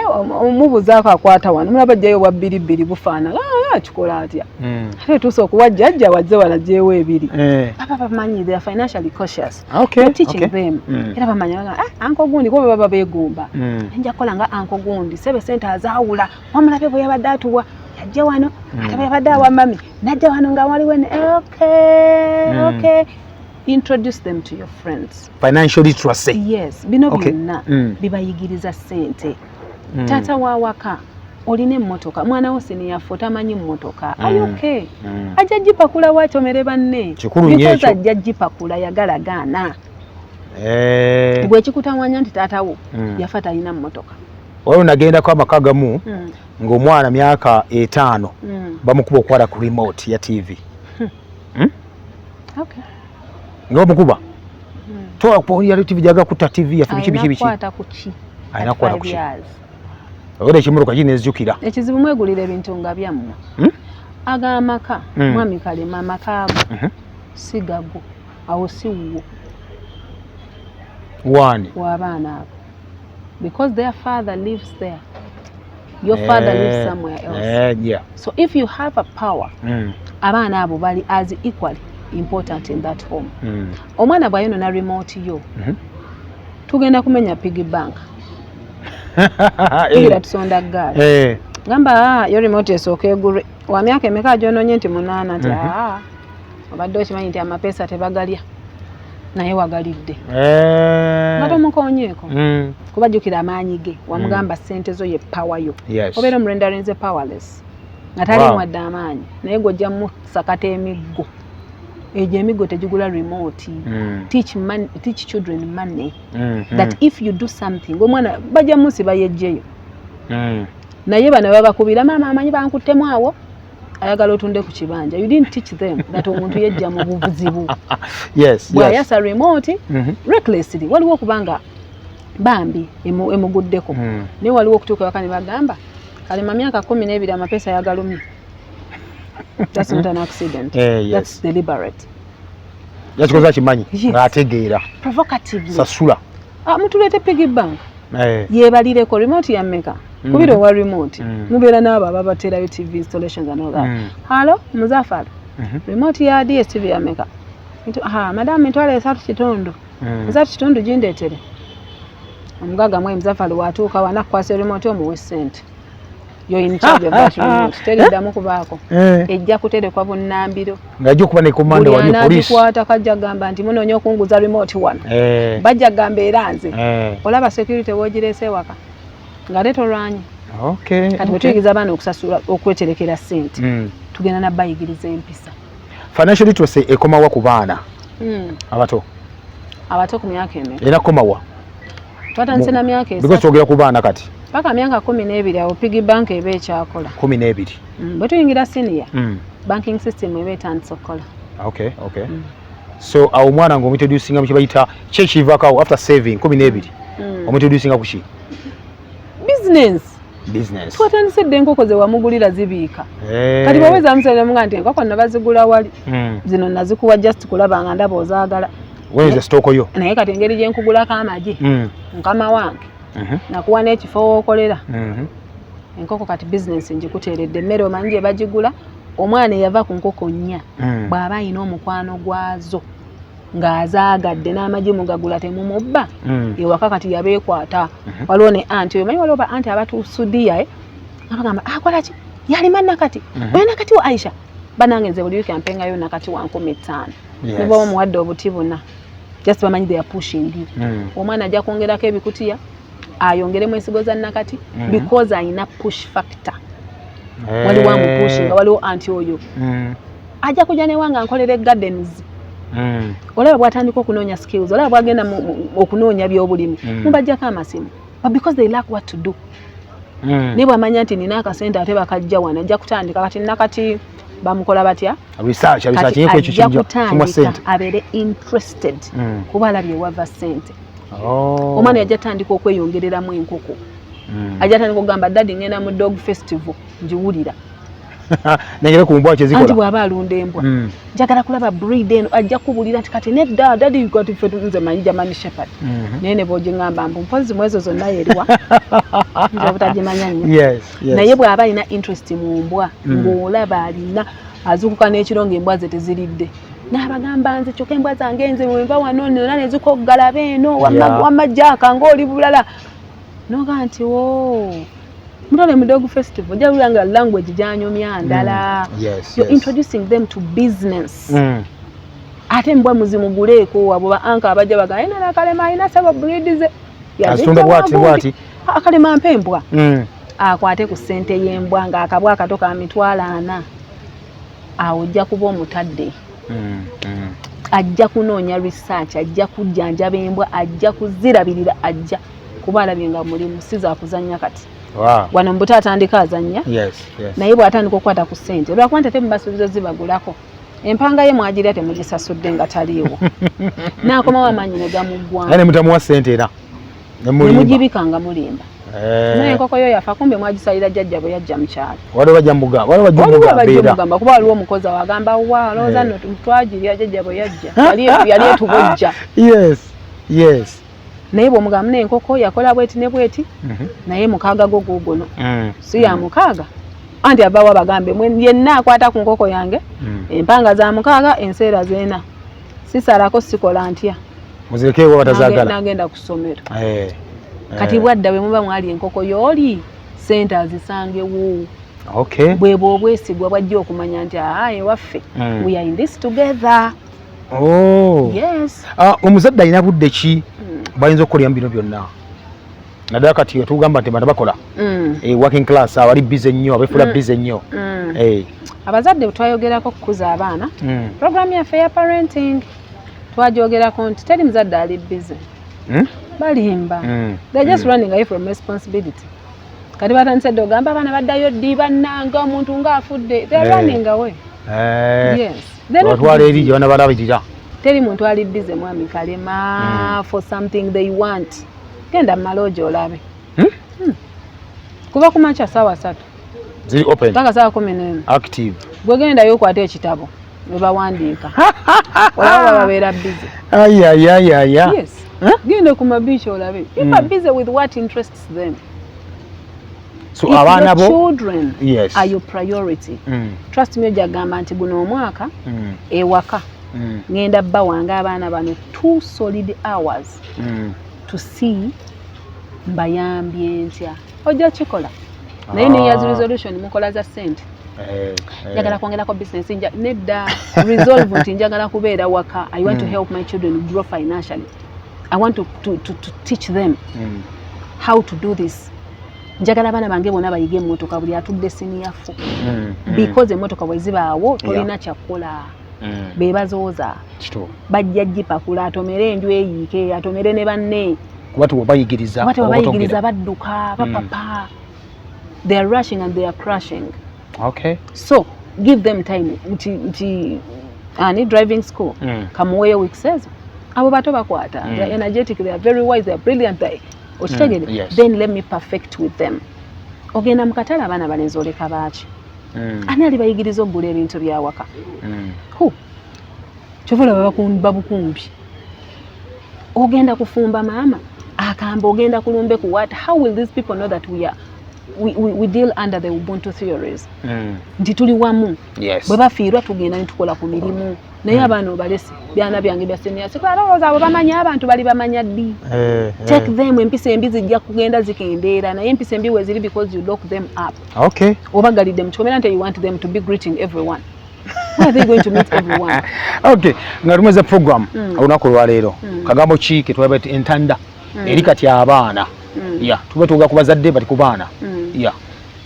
S2: omubuzaako akwata wano mulaba jjayo bwa 2 bufaana akikola atya ate tuusa okuwajjajja wazze wanajjeewo 2 baba bamanyi they are financially cautious teaching them era bamanya anko gundi kuba baba beegomba nja kukola nga anko gundi sebe sente azaawula wamulabe bwe yabadde atuwa yajja wano ate bwe yabadde awa mami najja wano nga waliwo okay introduce them to your friends
S1: financial literacy
S2: yes bino byonna bibayigiriza sente tata wawaka oline mmotoka mwana wo siniyafu tamanyi mmotoka okay ajja jipakula wakyomere banne because ajja jipakula yagala gaana gwe kikutawanya nti tata wo yafa talina mmotoka
S1: oyo nagendako amaka gamu ng'omwana myaka 5 bamukuba okwala ku remote ya TV
S2: okay
S1: ng'omukuba tola kuponya TV jaga kuta TV ya fibiki
S2: kwata kuki
S1: ayina kwata kuki ode kimuruka kinezjukira
S2: ekizibu mwegulira ebintu nga byammwe agamaka mwami Kalema amakago sigago awo siwo
S1: wani
S2: w'abaana abo because their father lives there your father lives somewhere else so if you have a power abaana abo bali as equally important in that home omwana bwayono na remote yo tugenda kumenya piggy bank ira tusonda ggaali gamba yo remote esooka egulwe wa myaka emeka gyononye nti 8 nti obadde okimanyi nti amapesa tebagalya naye wagalidde nga tomukonyeeko kuba jjukira amaanyi ge wamugamba ssente zo ye power yo obeera omurendarenze powerless nga talimu wadde amaanyi naye gwojja musakata emiggo ejo emiggo tegigula remote teach children money that if you do something omwana bajja musiba yejjeyo naye bano babakubira maama amanyi bankuttemu awo ayagala otunde ku kibanja you didn't teach them that omuntu yejja mu buvuzibu bw'ayasa remote recklessly waliwo okubanga bambi emuguddeko naye waliwo okutuuka waka ne bagamba Kalema myaka 12 amapesa yagalumye. That's not an accident. That's deliberate.
S1: Yakikoza kimanyi ng'ategeera.
S2: Provocatively.
S1: Sasula.
S2: Mutulete piggy bank. Yebalireko remote ya mmeka. Kubira wa remote. Mubeera n'abo ababaterayo TV installations and all that. Hello, Muzaffar. Remote ya DSTV ya mmeka. Madam ntwale 3 kitundu jindeetere. Omugaga mwe Muzaffar watuuka wanakwasa remote omuwe ssente. You're in charge of that remote. Teriddamu kubaako. Ejja kuterekwa bunnambiro.
S1: Ng'ajja okuba ne komanda wa police.
S2: Anabikwata kajja gamba nti munoonya okunguza remote wano. Bajja gamba era nze. Olaba security w'ogirese waka. Ng'ate tolwanyi.
S1: Okay.
S2: Kati bwe tuyigiriza abaana okusasula okweterekera ssente. Tugenda na bayigiriza empisa.
S1: Financial literacy ekomawa ku baana. Abato.
S2: Abato ku myaka emeka.
S1: Era komawa.
S2: Twatandise na myaka
S1: esatu. Because twogera ku baana kati.
S2: Paka myaka 12 awo piggy bank ebe ekyakola.
S1: 12.
S2: Bwe tuyingira senior. Banking system ebe etandise okukola.
S1: Okay. So awo omwana ng'omuintroducinga mu kibayita kyekivako after saving 12. Omuintroducinga ku ki? Business. Twatandise dde enkoko ze wamugulira zibiika. Kati bweweza amusalira nga nti enkoko nabazigula wali. Zino nazikuwa just kulaba nga ndaba ozaagala. Where's the stock yo?
S2: Naye kati engeri gye nkugulako amagi. Mukama wange. Nakuwa n'ekifo w'okolera. enkoko kati business njikuteeredde emmere omanyi gye bagigula omwana eyava ku nkoko nnya bw'aba ayina omukwano gwazo ng'azaagadde n'amagi mugagula temumubba ewaka kati yabeekwata waliwo ne anti omanyi waliwo ba anti abatusudiya abagamba akola ki yalima nakati oyo nakati wa Aisha banange nze buli wiki ampengayo nakati wa 15 ne baba muwadde obuti buna just bamanyi they are pushing omwana ajja kwongerako ebikutiya ayongeremu ensigo za nakati because ayina push factor waliwo amupushinga waliwo anti oyo ajja kujja newanga nkolere gardens olaba bwatandika okunoonya skills olaba bwagenda okunoonya by'obulimi mubajjako amasimu but because they lack what to do ne bwamanya nti nina akasente ate bakajja wana ajja kutandika kati nakati bamukola batya
S1: research yeko ekyo
S2: kutandika abeere interested kuba alabye wava sente omwana yajja tandika okweyongereramu enkoko ajja tandika okugamba daddy ngenda mu dog festival njiwulira
S1: nengere ku mbwa kye zikola
S2: anti bw'aba alunda embwa njagala kulaba breed eno ajja kubulira nti kati nedda daddy got ffe nze manyi German shepherd naye ne bw'ogingamba mbu mpozi mwezo zonna yeriwa nze butagimanya nnyo naye bw'aba alina interest mu mbwa ng'olaba alina azukuka n'ekiro ng'embwa ze teziridde n'abagamba nze kyokka embwa zange nze bwenva wano nona ne zikoggala beeno wamajjaaka ng'oli bulala noga nti mutole mu dog festival jawulanga language janyomya ndala you're introducing them to business ate mbwa muzimu guleeko abo ba anka abajja baga ina na kalema ina saba breed ze
S1: asunda bwati
S2: akalema mpembwa akwate ku sente y'embwa nga akabwa akatoka mitwala 4 awojja kuba omutadde ajja kunoonya research ajja kujjanjaba embwa ajja kuzirabirira ajja kuba alabye nga mulimu siza kuzanya kati wano mbuta atandika azanya naye bw'atandika okukwata ku ssente olwakuba nti ate mubasuubizo zibagulako empanga ye mwagirya temugisasudde nga taliiwo n'akomawo amaanyi ne gamuggwamu
S1: naye ne mutamuwa ssente era
S2: ne mugibika nga mulimba naye enkoko yo yafa kumbe mwagisalira jjajja bwe yajja mu kyalo
S1: waliwo bajja mugamba
S2: kuba waliwo omukozi awagamba wa looza nno twagirya jjajja bwe yajja yali etubojja naye bw'omugamba n'enkoko yakola bweti ne bweti naye mukaaga go guugono si ya mukaaga anti avaawo abagambe yenna akwata ku nkoko yange empanga za mukaaga enseera zeena sisalako sikola ntya
S1: muzirekeewo batazaagala
S2: nagenda ku ssomero kati bwadda bwe muba mwali enkoko yooli sente azisangewo bwebwe obwesigwa bwajja okumanya nti ewaffe we are in this together
S1: omuzadde alina budde ki bayinza okukoleramu bino byonna naddala kati tugamba nti bana bakola working class abali bize nnyo abeefula bize nnyo
S2: abazadde twayogerako kukuza abaana program yaffe ya parenting twajogerako nti teri muzadde ali bize balimba they're just running away from responsibility kati batandise dde ogamba abaana baddayo ddi bannanga omuntu ng'afudde they're running away
S1: batwala eri gye bana balabirira
S2: teri muntu ali bize mwami kalema for something they want genda mumaloji olabe kuva kumakya saawa 3
S1: ziri open
S2: paka saawa 11
S1: active
S2: bwe gendayo okwata ekitabo ne bawandiika olaba babeera bize genda ku mabiichi olabe you are busy with what interests them.
S1: So abaana bo
S2: children are your priority. Trust me ojagamba nti guno omwaka ewaka ngenda bba wange abaana bano 2 solid hours to see mbayambye ntya ojja kikola naye ne year's resolution mukola za sente njagala kwongerako business nedda resolve nti njagala kubeera waka. I want to help my children grow financially. I want to teach them how to do this. Njagala abaana bange bonna bayige emmotoka buli atudde senior 4 because emmotoka bwe zibaawo tolina kyakukola beebazooza bajja gipakula atomere enju eyiike atomere ne banne
S1: kuba tubayigiriza
S2: badduka bapapa they are rushing and they are crashing.
S1: Okay,
S2: so give them time nti ani driving school kamuweyo weeks ezo abo bato bakwata they are energetic, they are very wise, they are brilliant, then let me perfect with them. Ogenda mukatale abaana balenzi oleka baaki ani ali bayigiriza okugula ebintu byawaka kyovola babukumbi ogenda kufumba maama akamba ogenda kulumbe ku what. How will these people know that we are we deal under the Ubuntu theories. Nti tuli wamu. Bwe bafiirwa tugenda ne tukola ku mirimu. Naye abaana obalese byana byange bya senior sekulowooza abo bamanya abantu bali bamanya ddi. Take them empisa embi zijja kugenda zikendeera naye empisa embi weziri because you lock them up.
S1: Okay.
S2: Obagalidde mu kikomera nti you want them to be greeting everyone. Where are they going to meet everyone?
S1: Okay. Nga tumeze program olunaku lwa leero. Kagambo ki ke tulaba entanda eri kati abaana. Yeah, tube tuga ku bazadde bali ku baana. Yeah.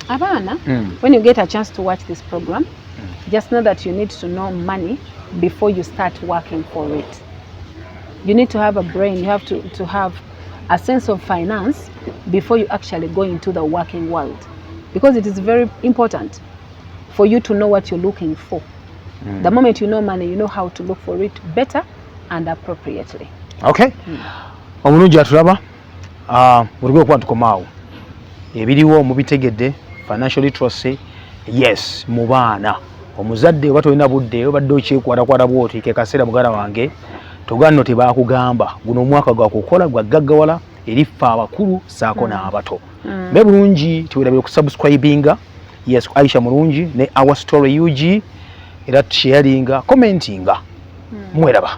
S2: Abana, when you get a chance to watch this program, just know that you need to know money before you start working for it. You need to have a brain, you have to have a sense of finance before you actually go into the working world. Because it is very important for you to know what you're looking for. The moment you know money, you know how to look for it better and appropriately.
S1: Okay. Omulungi atulaba buli kwa tukomaawo. Ebiriwo mubitegedde financial literacy yes mu baana. Omuzadde oba tolina budde obadde okyekwata bwoti ke kaseera muganda wange toganno tebakugamba guno omwaka gwa kukola gwa gaggawala eriffa abakulu saako n'abato. Mbe bulungi tiwerabire ku subscribinga yes Aisha Mulungi ne Our Story UG era sharinga commentinga mweraba.